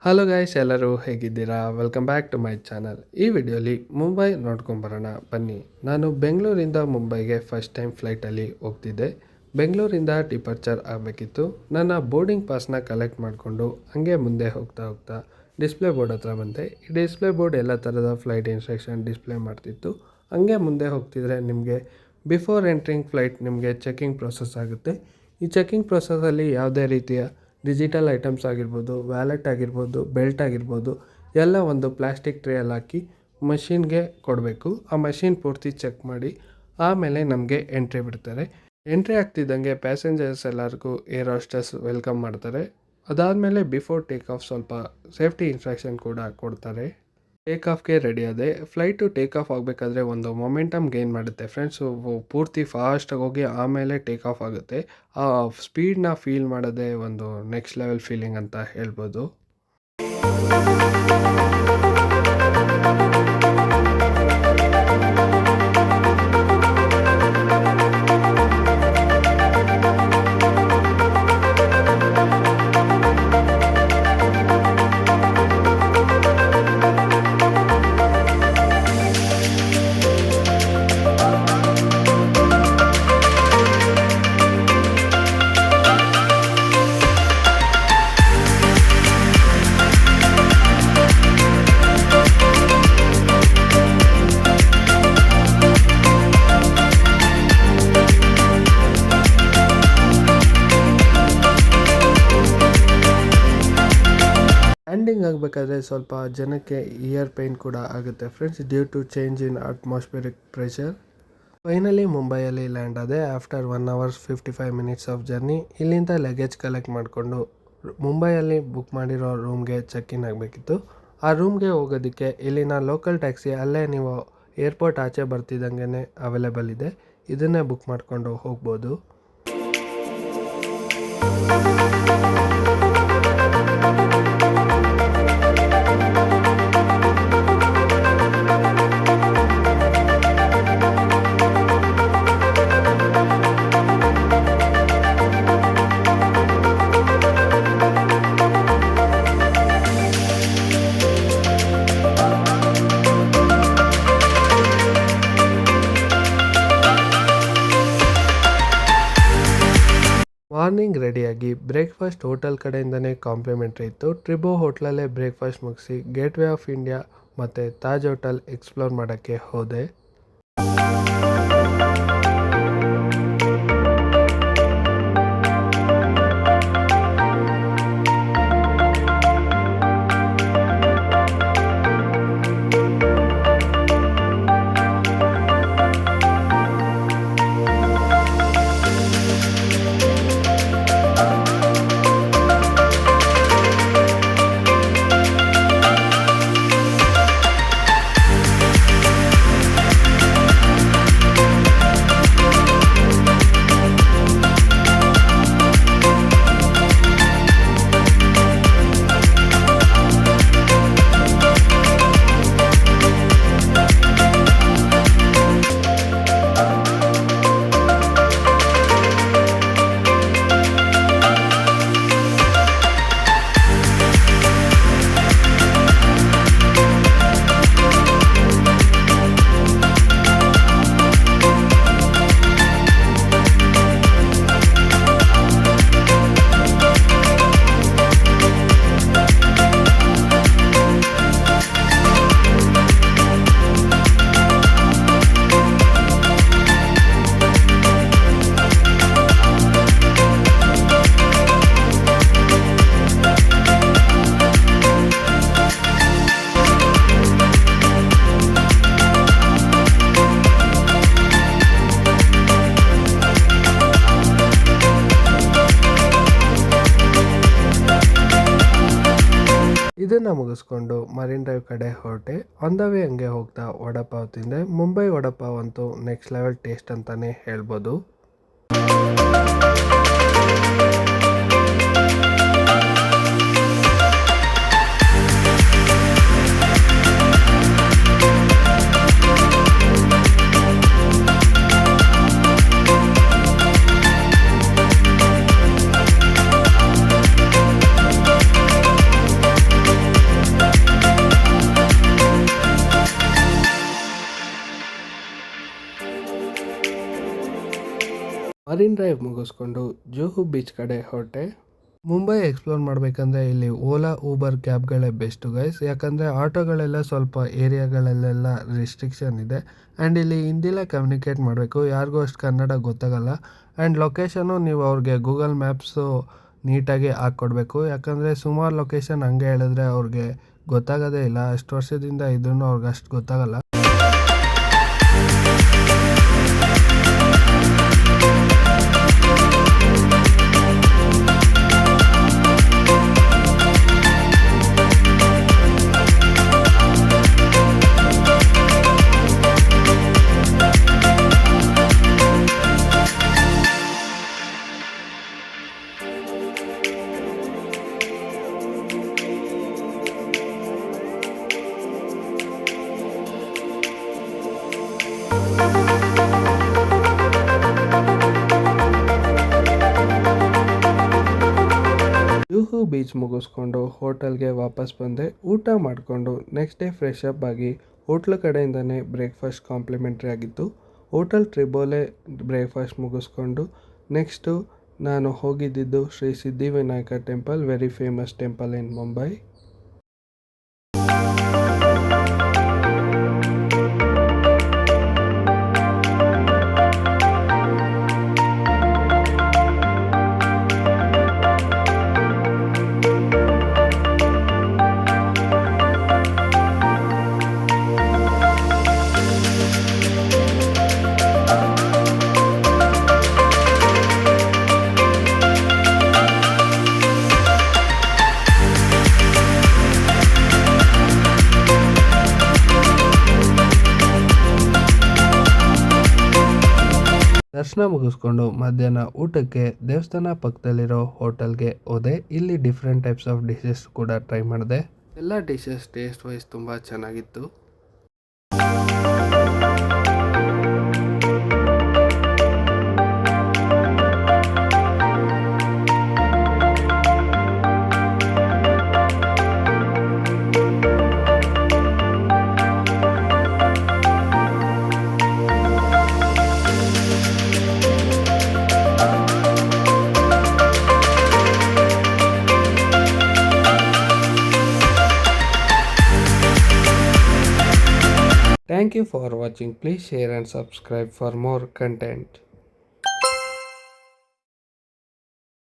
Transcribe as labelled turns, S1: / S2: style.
S1: Hello guys, ಎಲ್ಲರೂ ಹೇಗಿದ್ದೀರಾ? Welcome back to my channel. ಈ ವಿಡಿಯೋಲಿ ಮುಂಬೈ ನೋಡ್ಕೊಂಬರೋಣ ಬನ್ನಿ. ನಾನು ಬೆಂಗಳೂರಿಂದ ಮುಂಬೈಗೆ ಫಸ್ಟ್ ಟೈಮ್ ಫ್ಲೈಟಲ್ಲಿ ಹೋಗ್ತಿದ್ದೆ. ಬೆಂಗಳೂರಿಂದ ಡಿಪಾರ್ಚರ್ ಆಗಬೇಕಿತ್ತು. ನನ್ನ ಬೋರ್ಡಿಂಗ್ ಪಾಸ್ನ ಕಲೆಕ್ಟ್ ಮಾಡಿಕೊಂಡು ಹಂಗೆ ಮುಂದೆ ಹೋಗ್ತಾ ಡಿಸ್ಪ್ಲೇ ಬೋರ್ಡ್ ಹತ್ರ ಬಂದೆ. ಈ ಡಿಸ್ಪ್ಲೇ ಬೋರ್ಡ್ ಎಲ್ಲ ಥರದ ಫ್ಲೈಟ್ ಇನ್ಸ್ಟ್ರಕ್ಷನ್ ಡಿಸ್ಪ್ಲೇ ಮಾಡ್ತಿತ್ತು. ಹಂಗೆ ಮುಂದೆ ಹೋಗ್ತಿದ್ರೆ ನಿಮಗೆ ಬಿಫೋರ್ ಎಂಟ್ರಿಂಗ್ ಫ್ಲೈಟ್ ನಿಮಗೆ ಚೆಕಿಂಗ್ ಪ್ರೊಸೆಸ್ ಆಗುತ್ತೆ. ಈ ಚೆಕಿಂಗ್ ಪ್ರೊಸೆಸಲ್ಲಿ ಯಾವುದೇ ರೀತಿಯ ಡಿಜಿಟಲ್ ಐಟಮ್ಸ್ ಆಗಿರ್ಬೋದು, ವ್ಯಾಲೆಟ್ ಆಗಿರ್ಬೋದು, ಬೆಲ್ಟ್ ಆಗಿರ್ಬೋದು, ಎಲ್ಲ ಒಂದು ಪ್ಲಾಸ್ಟಿಕ್ ಟ್ರೇಯಲ್ಲಿ ಹಾಕಿ ಮಷಿನ್ಗೆ ಕೊಡಬೇಕು. ಆ ಮಷಿನ್ ಪೂರ್ತಿ ಚೆಕ್ ಮಾಡಿ ಆಮೇಲೆ ನಮಗೆ ಎಂಟ್ರಿ ಬಿಡ್ತಾರೆ. ಎಂಟ್ರಿ ಆಗ್ತಿದ್ದಂಗೆ ಪ್ಯಾಸೆಂಜರ್ಸ್ ಎಲ್ಲರಿಗೂ ಏರ್ ಹೋಸ್ಟೆಸ್ ವೆಲ್ಕಮ್ ಮಾಡ್ತಾರೆ. ಅದಾದಮೇಲೆ ಬಿಫೋರ್ ಟೇಕ್ ಆಫ್ ಸ್ವಲ್ಪ ಸೇಫ್ಟಿ ಇನ್ಸ್ಟ್ರಕ್ಷನ್ ಕೂಡ ಕೊಡ್ತಾರೆ. ಟೇಕ್ ಆಫ್ಗೆ ರೆಡಿ ಆದೆ. ಫ್ಲೈಟು ಟೇಕ್ ಆಫ್ ಆಗಬೇಕಾದ್ರೆ ಒಂದು ಮೊಮೆಂಟಮ್ ಗೇನ್ ಮಾಡುತ್ತೆ ಫ್ರೆಂಡ್ಸು. ಪೂರ್ತಿ ಫಾಸ್ಟಾಗಿ ಹೋಗಿ ಆಮೇಲೆ ಟೇಕ್ ಆಫ್ ಆಗುತ್ತೆ. ಆ ಸ್ಪೀಡ್ನ ಫೀಲ್ ಮಾಡೋದೇ ಒಂದು ನೆಕ್ಸ್ಟ್ ಲೆವೆಲ್ ಫೀಲಿಂಗ್ ಅಂತ ಹೇಳ್ಬೋದು. ಲ್ಯಾಂಡಿಂಗ್ ಆಗಬೇಕಾದ್ರೆ ಸ್ವಲ್ಪ ಜನಕ್ಕೆ ಇಯರ್ ಪೇಯ್ನ್ ಕೂಡ ಆಗುತ್ತೆ friends, due to change in atmospheric pressure. Finally ಮುಂಬೈಯಲ್ಲಿ ಲ್ಯಾಂಡ್ ಆದೆ after 1 hour 55 minutes of journey. ಇಲ್ಲಿಂದ ಲಗೇಜ್ ಕಲೆಕ್ಟ್ ಮಾಡಿಕೊಂಡು ಮುಂಬೈಯಲ್ಲಿ ಬುಕ್ ಮಾಡಿರೋ ರೂಮ್ಗೆ ಚೆಕ್ ಇನ್ ಆಗಬೇಕಿತ್ತು. ಆ ರೂಮ್ಗೆ ಹೋಗೋದಕ್ಕೆ ಇಲ್ಲಿನ ಲೋಕಲ್ ಟ್ಯಾಕ್ಸಿ ಅಲ್ಲೇ ನೀವು ಏರ್ಪೋರ್ಟ್ ಆಚೆ ಬರ್ತಿದ್ದಂಗೆ ಅವೈಲೇಬಲ್ ಇದೆ. ಇದನ್ನೇ ಬುಕ್ ಮಾಡಿಕೊಂಡು ಹೋಗ್ಬೋದು. ಮಾರ್ನಿಂಗ್ ರೆಡಿಯಾಗಿ ಬ್ರೇಕ್ಫಾಸ್ಟ್ ಹೋಟೆಲ್ ಕಡೆಯಿಂದನೇ ಕಾಂಪ್ಲಿಮೆಂಟ್ರಿ ಇತ್ತು. ಟ್ರಿಬೋ ಹೋಟ್ಲಲ್ಲೇ ಬ್ರೇಕ್ಫಾಸ್ಟ್ ಮುಗಿಸಿ ಗೇಟ್ವೇ ಆಫ್ ಇಂಡಿಯಾ ಮತ್ತು ತಾಜ್ ಹೋಟೆಲ್ ಎಕ್ಸ್ಪ್ಲೋರ್ ಮಾಡೋಕ್ಕೆ ಹೋದೆ. ಇದನ್ನು ಮುಗಿಸ್ಕೊಂಡು ಮರೀನ್ ಡ್ರೈವ್ ಕಡೆ ಹೊರಟೆ. ಆನ್ ದ ವೇ ಹಂಗೆ ಹೋಗ್ತಾ ವಡಪಾವ್ ತಿಂದೆ. ಮುಂಬೈ ವಡಪಾವ್ ಅಂತೂ ನೆಕ್ಸ್ಟ್ ಲೆವೆಲ್ ಟೇಸ್ಟ್ ಅಂತಲೇ ಹೇಳ್ಬೋದು. ಮರೀನ್ ಡ್ರೈವ್ ಮುಗಿಸ್ಕೊಂಡು ಜುಹು ಬೀಚ್ ಕಡೆ ಹೊರಟೆ. ಮುಂಬೈ ಎಕ್ಸ್ಪ್ಲೋರ್ ಮಾಡಬೇಕಂದ್ರೆ ಇಲ್ಲಿ ಓಲಾ ಊಬರ್ ಕ್ಯಾಬ್ಗಳೇ ಬೆಸ್ಟು ಗೈಸ್, ಯಾಕಂದರೆ ಆಟೋಗಳೆಲ್ಲ ಸ್ವಲ್ಪ ಏರಿಯಾಗಳಲ್ಲೆಲ್ಲ ರಿಸ್ಟ್ರಿಕ್ಷನ್ ಇದೆ. ಆ್ಯಂಡ್ ಇಲ್ಲಿ ಹಿಂದಿಲೇ ಕಮ್ಯುನಿಕೇಟ್ ಮಾಡಬೇಕು, ಯಾರಿಗೂ ಅಷ್ಟು ಕನ್ನಡ ಗೊತ್ತಾಗಲ್ಲ. ಆ್ಯಂಡ್ ಲೊಕೇಶನು ನೀವು ಅವ್ರಿಗೆ ಗೂಗಲ್ ಮ್ಯಾಪ್ಸು ನೀಟಾಗಿ ಹಾಕ್ಕೊಡ್ಬೇಕು, ಯಾಕಂದರೆ ಸುಮಾರು ಲೊಕೇಶನ್ ಹಂಗೆ ಹೇಳಿದ್ರೆ ಅವ್ರಿಗೆ ಗೊತ್ತಾಗೋದೇ ಇಲ್ಲ. ಅಷ್ಟು ವರ್ಷದಿಂದ ಇದ್ರೂ ಅವ್ರಿಗೆ ಅಷ್ಟು ಗೊತ್ತಾಗಲ್ಲ. ಜುಹು ಬೀಚ್ ಮುಗಿಸ್ಕೊಂಡು ಹೋಟೆಲ್ಗೆ ವಾಪಸ್ ಬಂದೆ. ಊಟ ಮಾಡಿಕೊಂಡು ನೆಕ್ಸ್ಟ್ ಡೇ ಫ್ರೆಶ್ ಅಪ್ ಆಗಿ ಹೋಟ್ಲ್ ಕಡೆಯಿಂದನೇ ಬ್ರೇಕ್ಫಾಸ್ಟ್ ಕಾಂಪ್ಲಿಮೆಂಟ್ರಿ ಆಗಿತ್ತು. ಹೋಟೆಲ್ ಟ್ರಿಬೋಲೆ ಬ್ರೇಕ್ಫಾಸ್ಟ್ ಮುಗಿಸ್ಕೊಂಡು ನೆಕ್ಸ್ಟು ನಾನು ಹೋಗಿದ್ದಿದ್ದು Shri Siddhivinayak temple, very famous temple in Mumbai. ದರ್ಶನ ಮುಗಿಸ್ಕೊಂಡು ಮಧ್ಯಾಹ್ನ ಊಟಕ್ಕೆ ದೇವಸ್ಥಾನ ಪಕ್ಕದಲ್ಲಿರೋ ಹೋಟೆಲ್ಗೆ ಹೋದೆ. ಇಲ್ಲಿ ಡಿಫ್ರೆಂಟ್ ಟೈಪ್ಸ್ ಆಫ್ ಡಿಶಸ್ ಕೂಡ ಟ್ರೈ ಮಾಡಿದೆ. ಎಲ್ಲ ಡಿಶಸ್ ಟೇಸ್ಟ್ ವೈಸ್ ತುಂಬ ಚೆನ್ನಾಗಿತ್ತು. Thank you for watching. Please share and subscribe for more content.